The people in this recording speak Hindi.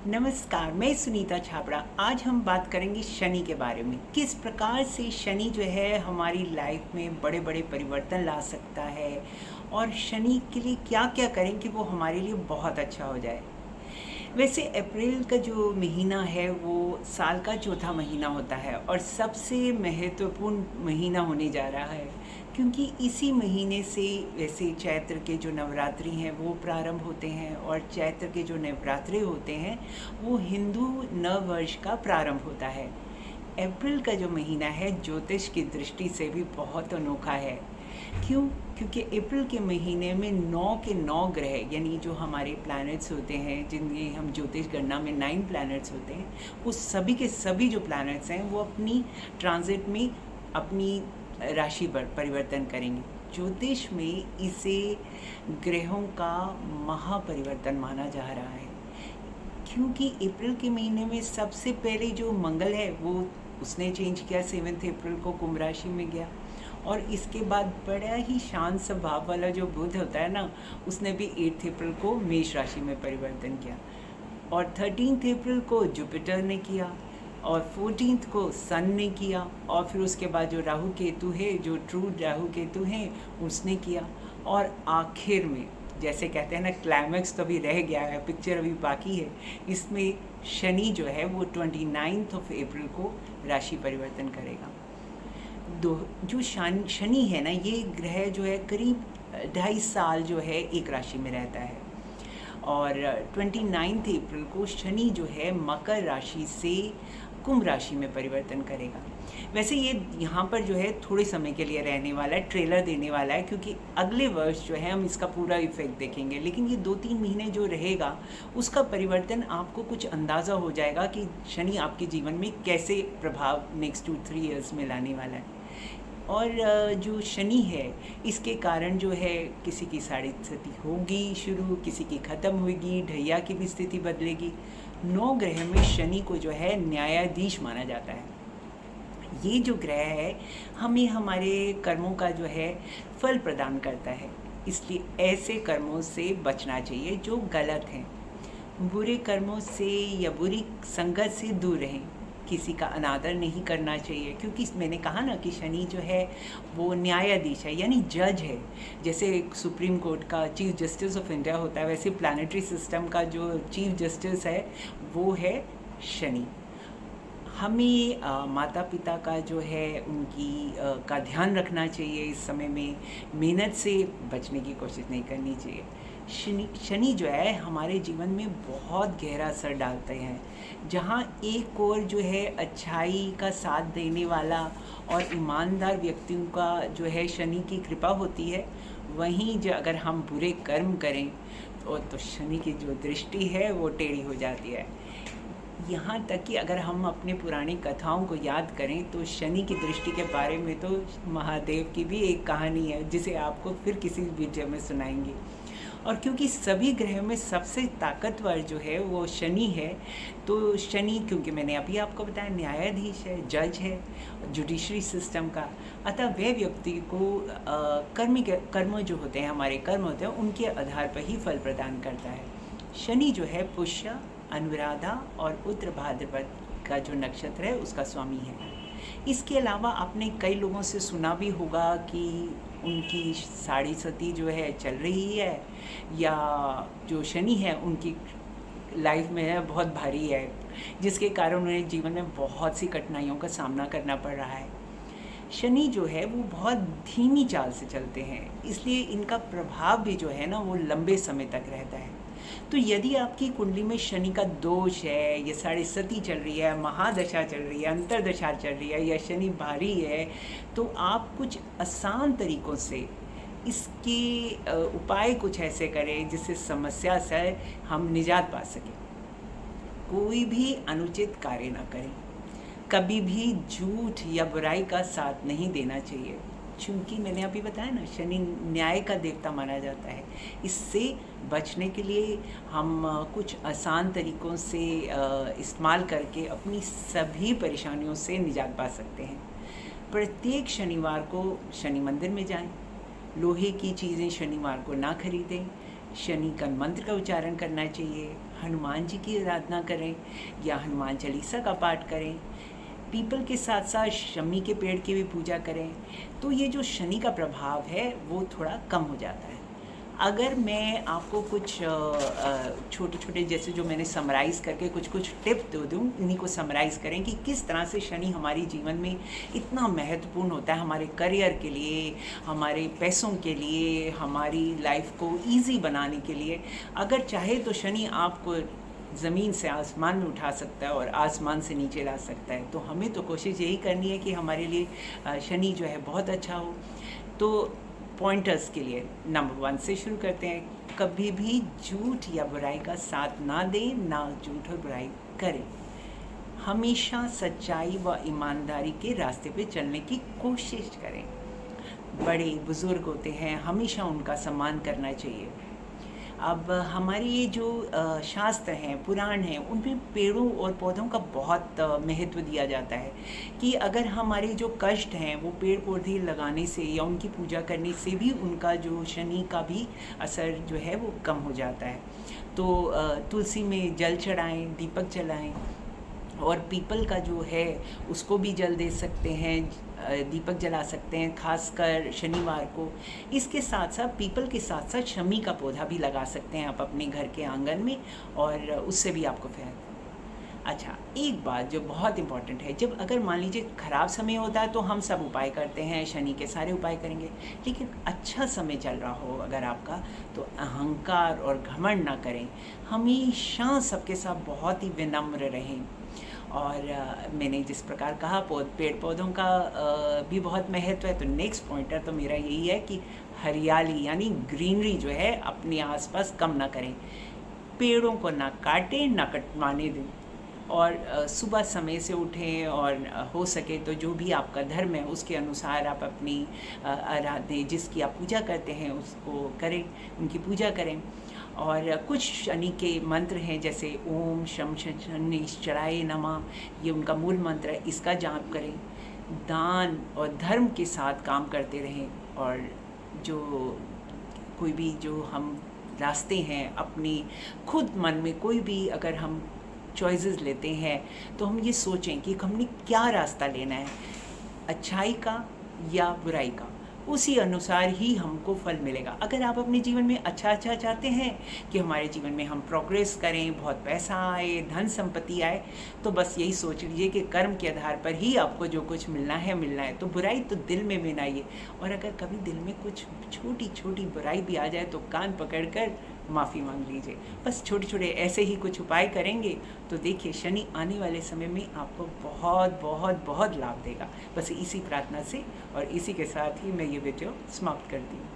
नमस्कार, मैं सुनीता छाबड़ा। आज हम बात करेंगे शनि के बारे में। किस प्रकार से शनि जो है हमारी लाइफ में बड़े बड़े परिवर्तन ला सकता है और शनि के लिए क्या क्या करें कि वो हमारे लिए बहुत अच्छा हो जाए। वैसे अप्रैल का जो महीना है वो साल का चौथा महीना होता है और सबसे महत्वपूर्ण महीना होने जा रहा है, क्योंकि इसी महीने से वैसे चैत्र के जो नवरात्रि हैं वो प्रारंभ होते हैं और चैत्र के जो नवरात्रि होते हैं वो हिंदू नव वर्ष का प्रारंभ होता है। अप्रैल का जो महीना है ज्योतिष की दृष्टि से भी बहुत अनोखा है। क्यों? क्योंकि अप्रैल के महीने में 9 के 9 ग्रह यानी जो हमारे प्लैनेट्स होते हैं, जिनमें हम ज्योतिष गणना में 9 प्लैनेट्स होते हैं, उस सभी के सभी जो प्लैनेट्स हैं वो अपनी ट्रांजिट में अपनी राशि पर परिवर्तन करेंगे। ज्योतिष में इसे ग्रहों का महापरिवर्तन माना जा रहा है, क्योंकि अप्रैल के महीने में सबसे पहले जो मंगल है वो उसने चेंज किया, 7 अप्रैल को कुंभ राशि में गया। और इसके बाद बड़ा ही शांत स्वभाव वाला जो बुध होता है ना, उसने भी 8 अप्रैल को मेष राशि में परिवर्तन किया और 13 अप्रैल को जुपिटर ने किया और 14 को सन ने किया और फिर उसके बाद जो राहु केतु है, जो ट्रू राहु केतु हैं, उसने किया। और आखिर में जैसे कहते हैं ना, क्लाइमैक्स तो अभी रह गया है, पिक्चर अभी बाकी है। इसमें शनि जो है वो 29 अप्रैल को राशि परिवर्तन करेगा। जो शनि है ना, ये ग्रह जो है करीब 2.5 साल जो है एक राशि में रहता है और 29 अप्रैल को शनि जो है मकर राशि से कुंभ राशि में परिवर्तन करेगा। वैसे ये यहाँ पर जो है थोड़े समय के लिए रहने वाला है, ट्रेलर देने वाला है, क्योंकि अगले वर्ष जो है हम इसका पूरा इफेक्ट देखेंगे। लेकिन ये 2-3 महीने जो रहेगा उसका परिवर्तन आपको कुछ अंदाज़ा हो जाएगा कि शनि आपके जीवन में कैसे प्रभाव नेक्स्ट 2-3 ईयर्स में लाने वाला है। और जो शनि है इसके कारण जो है किसी की साढ़े स्थिति होगी शुरू, किसी की ख़त्म होगी, ढैया की भी स्थिति बदलेगी। 9 ग्रह में शनि को जो है न्यायाधीश माना जाता है। ये जो ग्रह है हमें हमारे कर्मों का जो है फल प्रदान करता है, इसलिए ऐसे कर्मों से बचना चाहिए जो गलत हैं। बुरे कर्मों से या बुरी संगत से दूर रहें। किसी का अनादर नहीं करना चाहिए, क्योंकि मैंने कहा ना कि शनि जो है वो न्यायाधीश है यानी जज है। जैसे सुप्रीम कोर्ट का चीफ जस्टिस ऑफ इंडिया होता है, वैसे प्लानिटरी सिस्टम का जो चीफ जस्टिस है वो है शनि। हमें माता पिता का जो है उनकी का ध्यान रखना चाहिए। इस समय में मेहनत से बचने की कोशिश नहीं करनी चाहिए। शनि जो है हमारे जीवन में बहुत गहरा असर डालते हैं। जहाँ एक और जो है अच्छाई का साथ देने वाला और ईमानदार व्यक्तियों का जो है शनि की कृपा होती है, वहीं जो अगर हम बुरे कर्म करें तो शनि की जो दृष्टि है वो टेढ़ी हो जाती है। यहाँ तक कि अगर हम अपने पुरानी कथाओं को याद करें तो शनि की दृष्टि के बारे में तो महादेव की भी एक कहानी है, जिसे आपको फिर किसी वीडियो में सुनाएंगे। और क्योंकि सभी ग्रहों में सबसे ताकतवर जो है वो शनि है, तो शनि, क्योंकि मैंने अभी आपको बताया, न्यायाधीश है, जज है जुडिशरी सिस्टम का, अतः वह व्यक्ति को कर्म जो होते हैं, हमारे कर्म होते हैं, उनके आधार पर ही फल प्रदान करता है। शनि जो है पुष्य, अनुराधा और उत्तर भाद्रपद का जो नक्षत्र है उसका स्वामी है। इसके अलावा आपने कई लोगों से सुना भी होगा कि उनकी साढ़े सती जो है चल रही है, या जो शनि है उनकी लाइफ में है बहुत भारी है, जिसके कारण उन्हें जीवन में बहुत सी कठिनाइयों का सामना करना पड़ रहा है। शनि जो है वो बहुत धीमी चाल से चलते हैं, इसलिए इनका प्रभाव भी जो है ना वो लंबे समय तक रहता है। तो यदि आपकी कुंडली में शनि का दोष है, या साढ़े सती चल रही है, महादशा चल रही है, अंतरदशा चल रही है, या शनि भारी है, तो आप कुछ आसान तरीक़ों से इसके उपाय कुछ ऐसे करें जिससे समस्या से हम निजात पा सकें। कोई भी अनुचित कार्य ना करें, कभी भी झूठ या बुराई का साथ नहीं देना चाहिए, क्योंकि मैंने अभी बताया ना शनि न्याय का देवता माना जाता है। इससे बचने के लिए हम कुछ आसान तरीक़ों से इस्तेमाल करके अपनी सभी परेशानियों से निजात पा सकते हैं। प्रत्येक शनिवार को शनि मंदिर में जाएं, लोहे की चीज़ें शनिवार को ना खरीदें, शनि का मंत्र का उच्चारण करना चाहिए, हनुमान जी की आराधना करें या हनुमान चालीसा का पाठ करें, पीपल के साथ साथ शमी के पेड़ की भी पूजा करें, तो ये जो शनि का प्रभाव है वो थोड़ा कम हो जाता है। अगर मैं आपको कुछ छोटे छोटे जैसे जो मैंने समराइज़ करके कुछ कुछ टिप दे दूँ, इन्हीं को समराइज़ करें कि किस तरह से शनि हमारे जीवन में इतना महत्वपूर्ण होता है, हमारे करियर के लिए, हमारे पैसों के लिए, हमारी लाइफ को इजी बनाने के लिए। अगर चाहे तो शनि आपको ज़मीन से आसमान में उठा सकता है और आसमान से नीचे ला सकता है। तो हमें तो कोशिश यही करनी है कि हमारे लिए शनि जो है बहुत अच्छा हो। तो पॉइंटर्स के लिए नंबर 1 से शुरू करते हैं। कभी भी झूठ या बुराई का साथ ना दें, ना झूठ और बुराई करें। हमेशा सच्चाई व ईमानदारी के रास्ते पे चलने की कोशिश करें। बड़े बुज़ुर्ग होते हैं, हमेशा उनका सम्मान करना चाहिए। अब हमारे ये जो शास्त्र हैं, पुराण हैं, उनमें पेड़ों और पौधों का बहुत महत्व दिया जाता है कि अगर हमारे जो कष्ट हैं वो पेड़ पौधे लगाने से या उनकी पूजा करने से भी उनका जो शनि का भी असर जो है वो कम हो जाता है। तो तुलसी में जल चढ़ाएं, दीपक जलाएं, और पीपल का जो है उसको भी जल दे सकते हैं, दीपक जला सकते हैं, खासकर शनिवार को। इसके साथ साथ पीपल के साथ साथ शमी का पौधा भी लगा सकते हैं आप अपने घर के आंगन में, और उससे भी आपको फायदा। अच्छा, एक बात जो बहुत इम्पॉर्टेंट है, जब अगर मान लीजिए ख़राब समय होता है तो हम सब उपाय करते हैं, शनि के सारे उपाय करेंगे, लेकिन अच्छा समय चल रहा हो अगर आपका, तो अहंकार और घमंड ना करें। हमेशा सबके साथ बहुत ही विनम्र रहें। और मैंने जिस प्रकार कहा पेड़ पौधों का भी बहुत महत्व है, तो नेक्स्ट पॉइंटर तो मेरा यही है कि हरियाली यानी ग्रीनरी जो है अपने आसपास कम ना करें। पेड़ों को ना काटें, ना कटवाने दें, और सुबह समय से उठें, और हो सके तो जो भी आपका धर्म है उसके अनुसार आप अपनी आराधना जिसकी आप पूजा करते हैं उसको करें, उनकी पूजा करें। और कुछ शनि के मंत्र हैं जैसे ओम शम शनिश्चराय नमः, ये उनका मूल मंत्र है, इसका जाप करें। दान और धर्म के साथ काम करते रहें, और जो कोई भी जो हम रास्ते हैं अपनी खुद मन में कोई भी अगर हम चॉइसेस लेते हैं तो हम ये सोचें कि हमने क्या रास्ता लेना है, अच्छाई का या बुराई का, उसी अनुसार ही हमको फल मिलेगा। अगर आप अपने जीवन में अच्छा चाहते हैं कि हमारे जीवन में हम प्रोग्रेस करें, बहुत पैसा आए, धन संपत्ति आए, तो बस यही सोच लीजिए कि कर्म के आधार पर ही आपको जो कुछ मिलना है। तो बुराई तो दिल में बनाइए, और अगर कभी दिल में कुछ छोटी छोटी बुराई भी आ जाए तो कान पकड़कर माफ़ी मांग लीजिए। बस छोटे छोटे ऐसे ही कुछ उपाय करेंगे तो देखिए शनि आने वाले समय में आपको बहुत बहुत बहुत लाभ देगा। बस इसी प्रार्थना से और इसी के साथ ही मैं ये वीडियो समाप्त करती हूँ।